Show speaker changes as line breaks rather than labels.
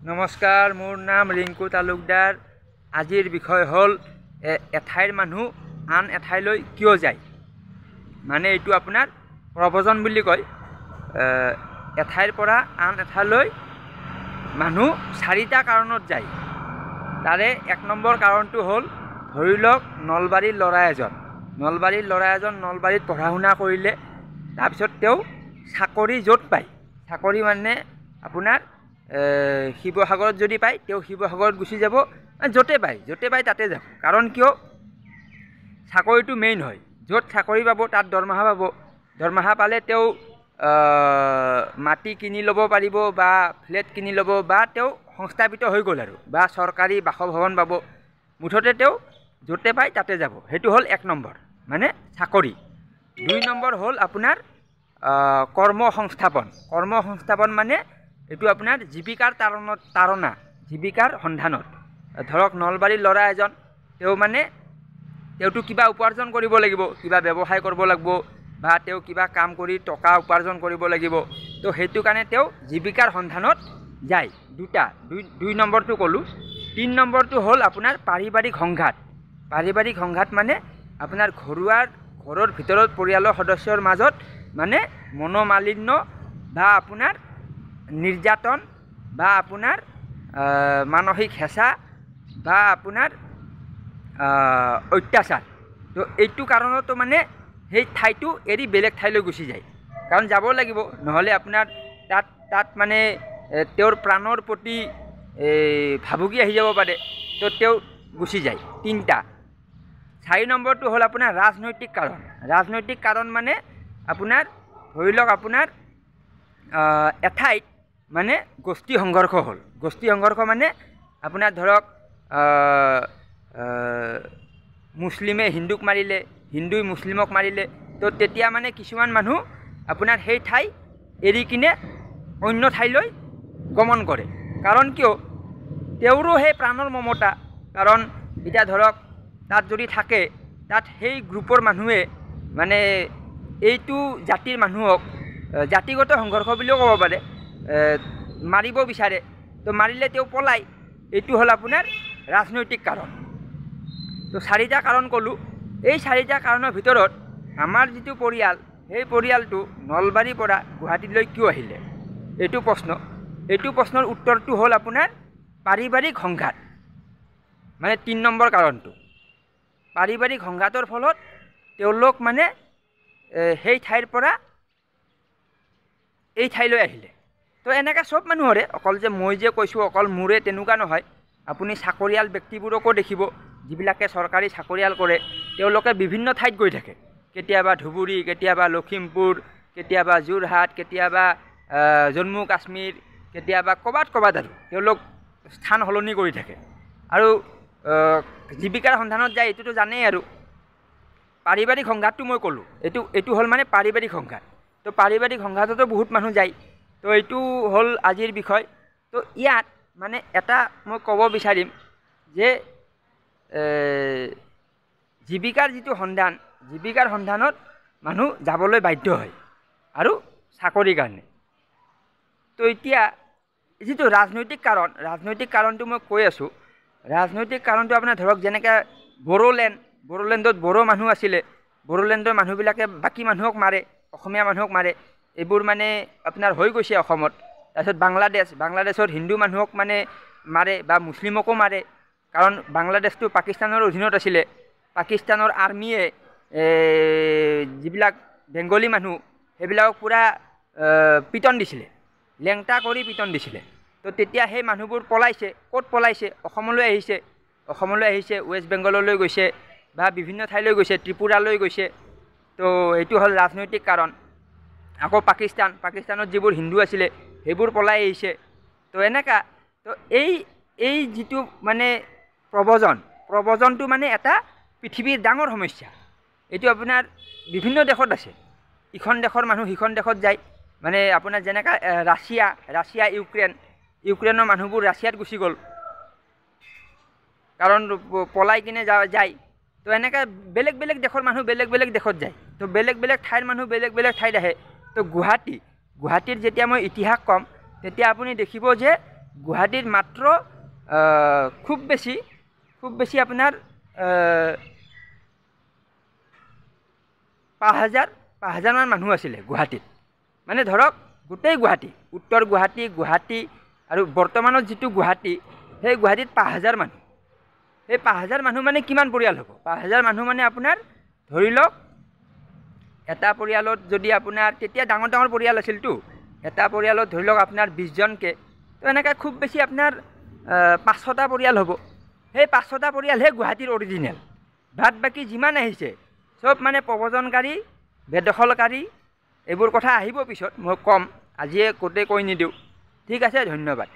নমস্কাৰ, মোৰ নাম ৰিংকু তালুকদাৰ। আজিৰ বিষয় হ'ল এঠাইৰ মানুহ আন এঠাইলৈ কিয় যায়। মানে এইটো আপোনাৰ প্ৰব্ৰজন বুলি কয়। এঠাইৰ পৰা আন এঠাইলৈ মানুহ 4টা কাৰণত যায়। তাৰে 1 নম্বৰ কাৰণটো হ'ল, ধৰি লওক নলবাৰীৰ ল'ৰা এজন নলবাৰীত পঢ়া শুনা কৰিলে, তাৰপিছত তেওঁ চাকৰি য'ত পায়, চাকৰি মানে আপোনাৰ শিৱসাগৰত যদি পায়, তেওঁ শিৱসাগৰত গুচি যাব। য'তে পায় তাতে যাব। কাৰণ কিয়, চাকৰিটো মেইন হয়। য'ত চাকৰি পাব তাত দৰমহা পাব। দৰমহা পালে তেওঁ মাটি কিনি ল'ব পাৰিব বা ফ্লেট কিনি ল'ব, বা তেওঁ সংস্থাপিত হৈ গ'ল আৰু, বা চৰকাৰী বাসভৱন পাব। মুঠতে তেওঁ য'তে পায় তাতে যাব। সেইটো হ'ল 1 নম্বৰ, মানে চাকৰি। 2 নম্বৰ হ'ল আপোনাৰ কৰ্মসংস্থাপন মানে এইটো আপোনাৰ জীৱিকাৰ জীৱিকাৰ সন্ধানত। ধৰক নলবাৰীৰ ল'ৰা এজন, তেওঁতো কিবা উপাৰ্জন কৰিব লাগিব, কিবা ব্যৱসায় কৰিব লাগিব, বা তেওঁ কিবা কাম কৰি টকা উপাৰ্জন কৰিব লাগিব। তো সেইটো কাৰণে তেওঁ জীৱিকাৰ সন্ধানত যায়। 2 নম্বৰটো ক'লোঁ। 3 নম্বৰটো হ'ল আপোনাৰ পাৰিবাৰিক সংঘাত মানে আপোনাৰ ঘৰৰ ভিতৰত পৰিয়ালৰ সদস্যৰ মাজত মানে মনোমালিন্য, বা আপোনাৰ নিৰ্যাতন, বা আপোনাৰ মানসিক হেঁচা, বা আপোনাৰ অত্যাচাৰ। তো এইটো কাৰণতো মানে সেই ঠাইটো এৰি বেলেগ ঠাইলৈ গুচি যায়। কাৰণ যাব লাগিব, নহ'লে আপোনাৰ তাত মানে তেওঁৰ প্ৰাণৰ প্ৰতি ভাবুকি আহি যাব পাৰে। তো তেওঁ গুচি যায়। 3টা। 4 নম্বৰটো হ'ল আপোনাৰ ৰাজনৈতিক কাৰণ মানে আপোনাৰ ধৰি লওক আপোনাৰ এঠাইত মানে গোষ্ঠী সংঘৰ্ষ হ'ল। গোষ্ঠী সংঘৰ্ষ মানে আপোনাৰ ধৰক মুছলিমে হিন্দুক মাৰিলে, হিন্দুই মুছলিমক মাৰিলে। তো তেতিয়া মানে কিছুমান মানুহ আপোনাৰ সেই ঠাই এৰি কিনে অন্য ঠাইলৈ গমন কৰে। কাৰণ কিয়, তেওঁৰো সেই প্ৰাণৰ মমতা। কাৰণ এতিয়া ধৰক তাত যদি থাকে, তাত সেই গ্ৰুপৰ মানুহে মানে এইটো জাতিৰ মানুহক জাতিগত সংঘৰ্ষ বুলিও ক'ব পাৰে, মাৰিব বিচাৰে। তো মাৰিলে তেওঁ পলায়। এইটো হ'ল আপোনাৰ ৰাজনৈতিক কাৰণ। তো 4টা কাৰণ ক'লোঁ। এই 4টা কাৰণৰ ভিতৰত আমাৰ যিটো পৰিয়াল, সেই পৰিয়ালটো নলবাৰীৰ পৰা গুৱাহাটীলৈ কিয় আহিলে, এইটো প্ৰশ্নৰ উত্তৰটো হ'ল আপোনাৰ পাৰিবাৰিক সংঘাত, মানে 3 নম্বৰ কাৰণটো। পাৰিবাৰিক সংঘাতৰ ফলত তেওঁলোক মানে সেই ঠাইৰ পৰা এই ঠাইলৈ আহিলে। তো এনেকৈ চব মানুহৰে, অকল যে মই যে কৈছোঁ অকল মোৰে তেনেকুৱা নহয়। আপুনি চাকৰিয়াল ব্যক্তিবোৰকো দেখিব, যিবিলাকে চৰকাৰী চাকৰিয়াল কৰে, তেওঁলোকে বিভিন্ন ঠাইত গৈ থাকে। কেতিয়াবা ধুবুৰী, কেতিয়াবা লখিমপুৰ, কেতিয়াবা যোৰহাট, কেতিয়াবা জম্মু কাশ্মীৰ, কেতিয়াবা ক'ৰবাত আৰু তেওঁলোক স্থান সলনি কৰি থাকে। আৰু জীৱিকাৰ সন্ধানত যায়, এইটোতো জানেই। আৰু পাৰিবাৰিক সংঘাতটো মই ক'লোঁ, এইটো হ'ল মানে পাৰিবাৰিক সংঘাত। তো পাৰিবাৰিক সংঘাততো বহুত মানুহ যায়। তো এইটো হ'ল আজিৰ বিষয়। তো ইয়াত মানে এটা মই ক'ব বিচাৰিম যে জীৱিকাৰ সন্ধানত মানুহ যাবলৈ বাধ্য হয়, আৰু চাকৰিৰ কাৰণে। তো এতিয়া যিটো ৰাজনৈতিক কাৰণটো মই কৈ আছোঁ। ৰাজনৈতিক কাৰণটো আপোনাৰ ধৰক যেনেকৈ বড়োলেণ্ডত বড়ো মানুহ আছিলে। বড়োলেণ্ডৰ মানুহবিলাকে বাকী মানুহক মাৰে, অসমীয়া মানুহক মাৰে। এইবোৰ মানে আপোনাৰ হৈ গৈছে অসমত। তাৰপিছত বাংলাদেশত হিন্দু মানুহক মানে মাৰে, বা মুছলিমকো মাৰে। কাৰণ বাংলাদেশটো পাকিস্তানৰ অধীনত আছিলে। পাকিস্তানৰ আৰ্মিয়ে যিবিলাক বেংগলী মানুহ, সেইবিলাকক পূৰা পিটন দিছিলে, লেংটা কৰি পিটন দিছিলে। তো তেতিয়া সেই মানুহবোৰ পলাইছে। ক'ত পলাইছে? অসমলৈ আহিছে, ৱেষ্ট বেংগললৈ গৈছে, বা বিভিন্ন ঠাইলৈ গৈছে, ত্ৰিপুৰালৈ গৈছে। তো এইটো হ'ল ৰাজনৈতিক কাৰণ। আকৌ পাকিস্তানত যিবোৰ হিন্দু আছিলে, সেইবোৰ পলাই আহিছে। তো এনেকুৱা। তো এই যিটো মানে প্ৰব্ৰজনটো মানে এটা পৃথিৱীৰ ডাঙৰ সমস্যা। এইটো আপোনাৰ বিভিন্ন দেশত আছে। ইখন দেশৰ মানুহ সিখন দেশত যায়। মানে আপোনাৰ যেনেকৈ ৰাছিয়া ইউক্ৰেইনৰ মানুহবোৰ ৰাছিয়াত গুচি গ'ল, কাৰণ পলাই কিনে যায়। তো এনেকৈ বেলেগ দেশৰ মানুহ বেলেগ দেশত যায়। তো বেলেগ ঠাইৰ মানুহ বেলেগ ঠাইত আহে। তো গুৱাহাটীৰ যেতিয়া মই ইতিহাস ক'ম, তেতিয়া আপুনি দেখিব যে গুৱাহাটীত মাত্ৰ খুব বেছি আপোনাৰ 5,000 মান মানুহ আছিলে গুৱাহাটীত। মানে ধৰক গোটেই গুৱাহাটী, উত্তৰ গুৱাহাটী আৰু বৰ্তমানত যিটো গুৱাহাটী, সেই গুৱাহাটীত 5,000 মানুহ। সেই 5,000 মানুহ মানে কিমান পৰিয়াল হ'ব? 5,000 মানুহ মানে আপোনাৰ ধৰি লওক এটা পৰিয়ালত যদি আপোনাৰ, তেতিয়া ডাঙৰ পৰিয়াল আছিলতো, এটা পৰিয়ালত ধৰি লওক আপোনাৰ 20জনকৈ, তো এনেকৈ খুব বেছি আপোনাৰ 500টা পৰিয়াল হ'ব। সেই 500টা পৰিয়ালহে গুৱাহাটীৰ অৰিজিনেল। বাদ বাকী যিমান আহিছে চব মানে প্ৰব্ৰজনকাৰী, বেদখলকাৰী, এইবোৰ কথা আহিব পিছত মই ক'ম, আজিয়ে গোটেই কৈ নিদিওঁ। ঠিক আছে, ধন্যবাদ।